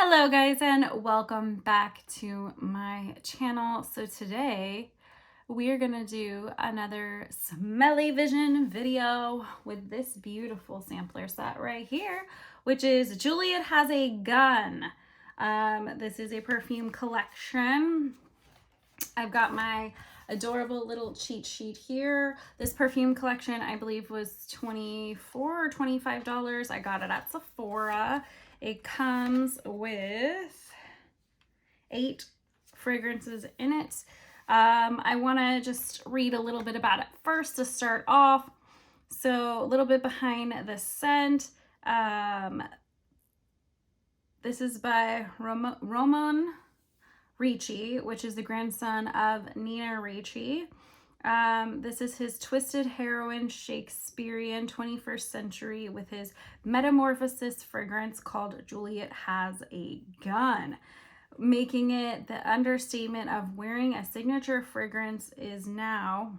Hello guys and welcome back to my channel. So today we are gonna do another Smelly Vision video with this beautiful sampler set right here, which is Juliet Has a Gun. This is a perfume collection. I've got my adorable little cheat sheet here. This perfume collection I believe was $24 or $25. I got it at Sephora. It comes with 8 fragrances in it. I want to just read a little bit about it first to start off. So a little bit behind the scent. This is by Roman Ricci, which is the grandson of Nina Ricci. This is his twisted heroine Shakespearean 21st century with his metamorphosis fragrance called Juliet Has a Gun, making it the understatement of wearing a signature fragrance is now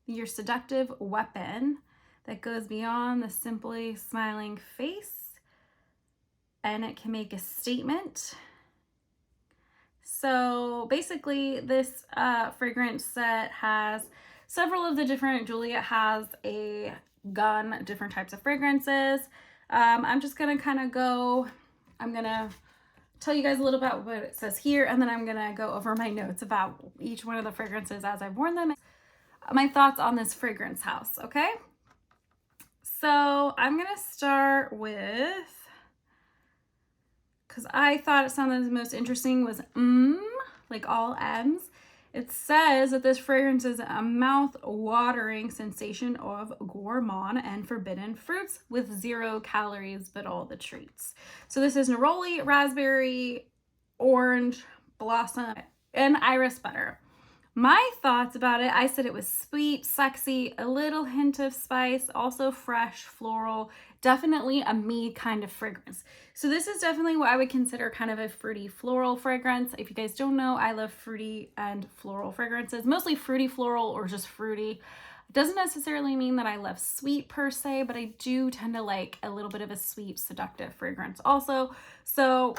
your seductive weapon that goes beyond the simply smiling face, and it can make a statement. So basically this fragrance set has several of the different Juliet Has a Gun, different types of fragrances. I'm just gonna kind of go, I'm gonna tell you guys a little about what it says here, and then I'm gonna go over my notes about each one of the fragrances as I've worn them. My thoughts on this fragrance house, okay? So I'm gonna start with, because I thought it sounded the most interesting, was like all M's. It says that this fragrance is a mouth-watering sensation of gourmand and forbidden fruits with 0 calories but all the treats. So this is Neroli, raspberry, orange, blossom, and iris butter. My thoughts about it, I said it was sweet, sexy, a little hint of spice, also fresh, floral, definitely a me kind of fragrance. So this is definitely what I would consider kind of a fruity floral fragrance. If you guys don't know, I love fruity and floral fragrances, mostly fruity floral or just fruity. It doesn't necessarily mean that I love sweet per se, but I do tend to like a little bit of a sweet, seductive fragrance also. So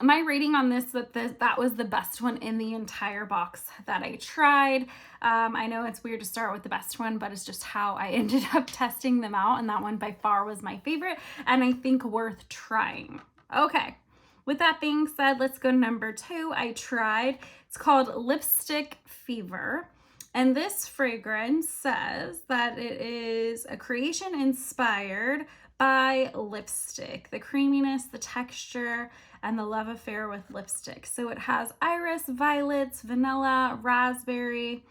my rating on this, that was the best one in the entire box that I tried. I know it's weird to start with the best one, but it's just how I ended up testing them out, and that one by far was my favorite, and I think worth trying. Okay, with that being said, let's go to number 2. I tried, it's called Lipstick Fever, and this fragrance says that it is a creation inspired by lipstick, the creaminess, the texture, and the love affair with lipstick. So it has iris, violets, vanilla, raspberry,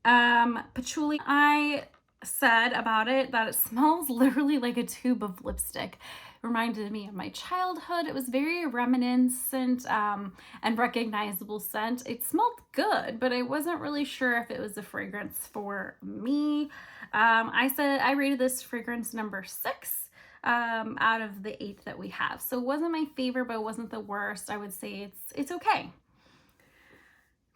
patchouli. I said about it that it smells literally like a tube of lipstick. It reminded me of my childhood. It was very reminiscent and recognizable scent. It smelled good, but I wasn't really sure if it was a fragrance for me. I said I rated this fragrance number 6. Out of the 8 that we have. So it wasn't my favorite, but it wasn't the worst. I would say it's okay.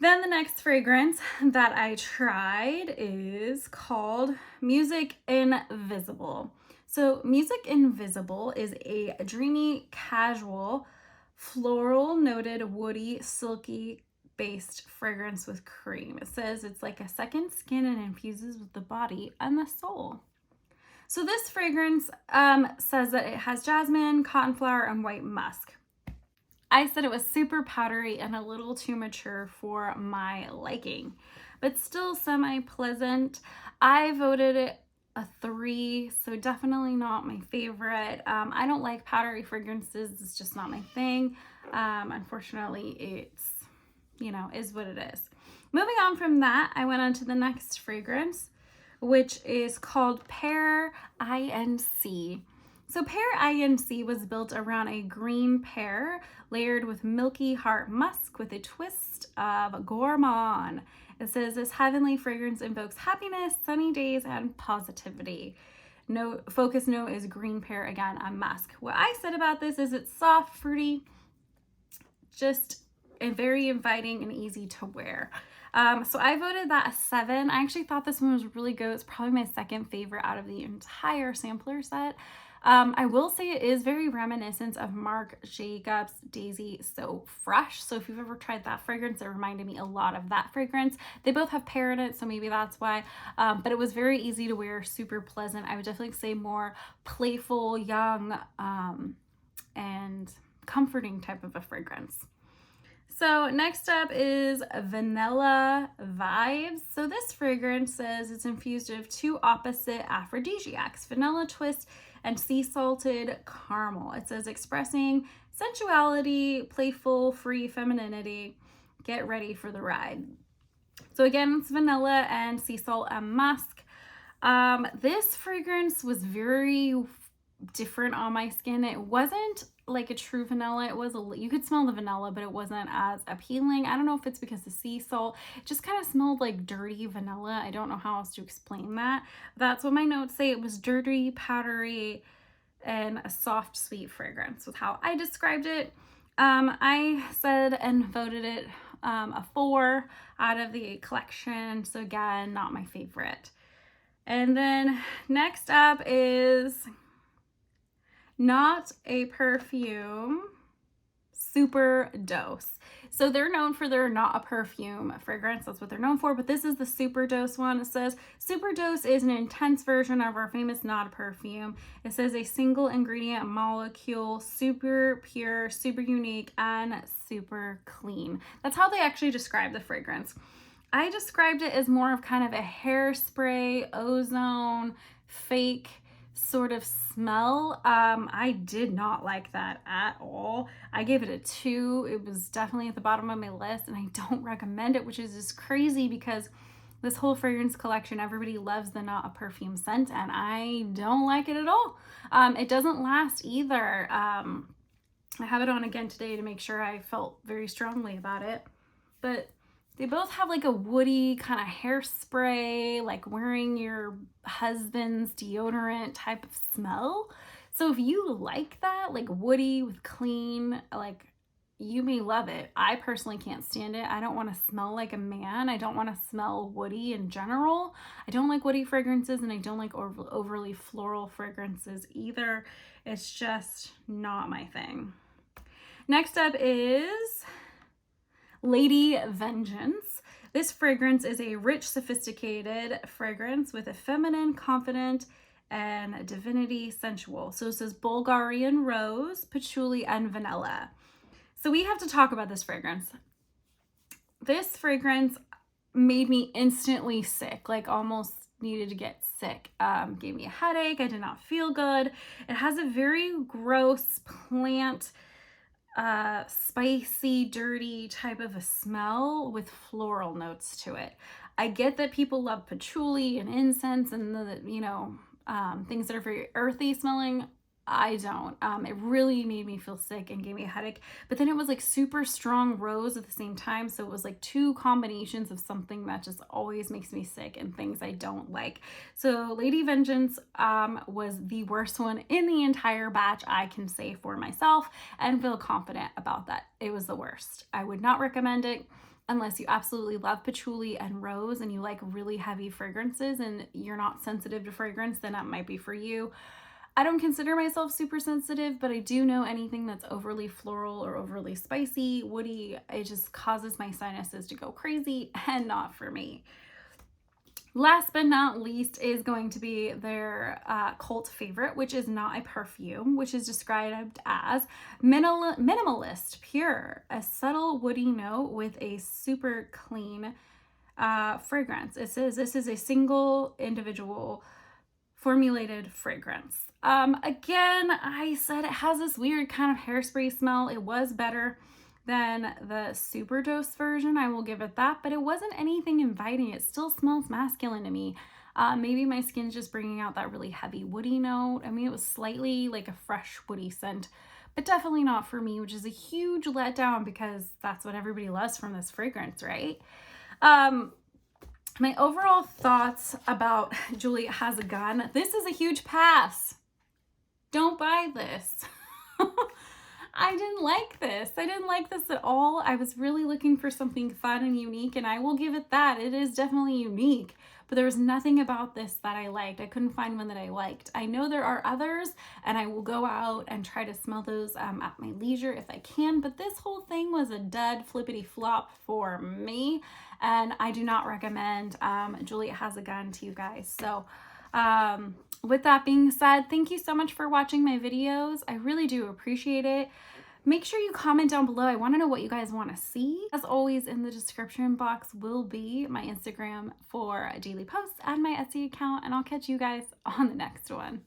Then the next fragrance that I tried is called Music Invisible. So Music Invisible is a dreamy, casual, floral noted, woody, silky based fragrance with cream. It says it's like a second skin and infuses with the body and the soul. So this fragrance says that it has jasmine, cotton flower, and white musk. I said it was super powdery and a little too mature for my liking, but still semi-pleasant. I voted it a 3, so definitely not my favorite. I don't like powdery fragrances. It's just not my thing. Unfortunately, it's, is what it is. Moving on from that, I went on to the next fragrance, which is called Pear INC. So Pear INC was built around a green pear layered with milky heart musk with a twist of gourmand. It says this heavenly fragrance invokes happiness, sunny days, and positivity. Focus note is green pear, again, a musk. What I said about this is it's soft, fruity, just very inviting and easy to wear. So I voted that a 7. I actually thought this one was really good. It's probably my second favorite out of the entire sampler set. I will say it is very reminiscent of Marc Jacobs Daisy So Fresh. So if you've ever tried that fragrance, it reminded me a lot of that fragrance. They both have pear in it, so maybe that's why. But it was very easy to wear, super pleasant. I would definitely say more playful, young, and comforting type of a fragrance. So next up is Vanilla Vibes. So this fragrance says it's infused with 2 opposite aphrodisiacs, vanilla twist and sea salted caramel. It says expressing sensuality, playful, free femininity. Get ready for the ride. So again, it's vanilla and sea salt and musk. This fragrance was very different on my skin. It wasn't like a true vanilla. It was you could smell the vanilla, but it wasn't as appealing. I don't know if it's because the sea salt, it just kind of smelled like dirty vanilla. I don't know how else to explain that. That's what my notes say. It was dirty, powdery, and a soft, sweet fragrance with how I described it. I said and voted it a 4 out of the collection. So again, not my favorite. And then next up is Not a Perfume Super Dose. So they're known for their Not a Perfume fragrance. That's what they're known for. But this is the Super Dose one. It says Super Dose is an intense version of our famous Not a Perfume. It says a single ingredient molecule, super pure, super unique, and super clean. That's how they actually describe the fragrance. I described it as more of kind of a hairspray, ozone, fake sort of smell. I did not like that at all. I gave it a 2. It was definitely at the bottom of my list, and I don't recommend it, which is just crazy because this whole fragrance collection, everybody loves the Not a Perfume scent, and I don't like it at all. It doesn't last either. I have it on again today to make sure I felt very strongly about it, but they both have like a woody kind of hairspray, like wearing your husband's deodorant type of smell. So if you like that, like woody with clean, like you may love it. I personally can't stand it. I don't want to smell like a man. I don't want to smell woody in general. I don't like woody fragrances, and I don't like overly floral fragrances either. It's just not my thing. Next up is Lady Vengeance. This fragrance is a rich, sophisticated fragrance with a feminine, confident, and divinity sensual. So it says Bulgarian rose, patchouli, and vanilla. So we have to talk about this fragrance. This fragrance made me instantly sick, like almost needed to get sick. Gave me a headache. I did not feel good. It has a very gross plant, spicy, dirty type of a smell with floral notes to it. I get that people love patchouli and incense and the, things that are very earthy smelling. I don't. It really made me feel sick and gave me a headache. But then it was like super strong rose at the same time. So it was like 2 combinations of something that just always makes me sick and things I don't like. So Lady Vengeance was the worst one in the entire batch, I can say for myself, and feel confident about that. It was the worst. I would not recommend it unless you absolutely love patchouli and rose and you like really heavy fragrances and you're not sensitive to fragrance, then that might be for you. I don't consider myself super sensitive, but I do know anything that's overly floral or overly spicy, woody, it just causes my sinuses to go crazy, and not for me. Last but not least is going to be their cult favorite, which is Not a Perfume, which is described as minimalist, pure, a subtle woody note with a super clean fragrance. It says this is a single individual formulated fragrance. Again, I said it has this weird kind of hairspray smell. It was better than the Super Dose version, I will give it that, but it wasn't anything inviting. It still smells masculine to me. Maybe my skin's just bringing out that really heavy woody note. I mean, it was slightly like a fresh woody scent, but definitely not for me, which is a huge letdown because that's what everybody loves from this fragrance, right? My overall thoughts about Juliet Has a Gun. This is a huge pass. Don't buy this. I didn't like this. I didn't like this at all. I was really looking for something fun and unique, and I will give it that. It is definitely unique, but there was nothing about this that I liked. I couldn't find one that I liked. I know there are others, and I will go out and try to smell those at my leisure if I can, but this whole thing was a dud flippity flop for me, and I do not recommend Juliet Has a Gun to you guys. So with that being said, thank you so much for watching my videos. I really do appreciate it. Make sure you comment down below. I want to know what you guys want to see. As always, in the description box will be my Instagram for daily posts and my Etsy account, and I'll catch you guys on the next one.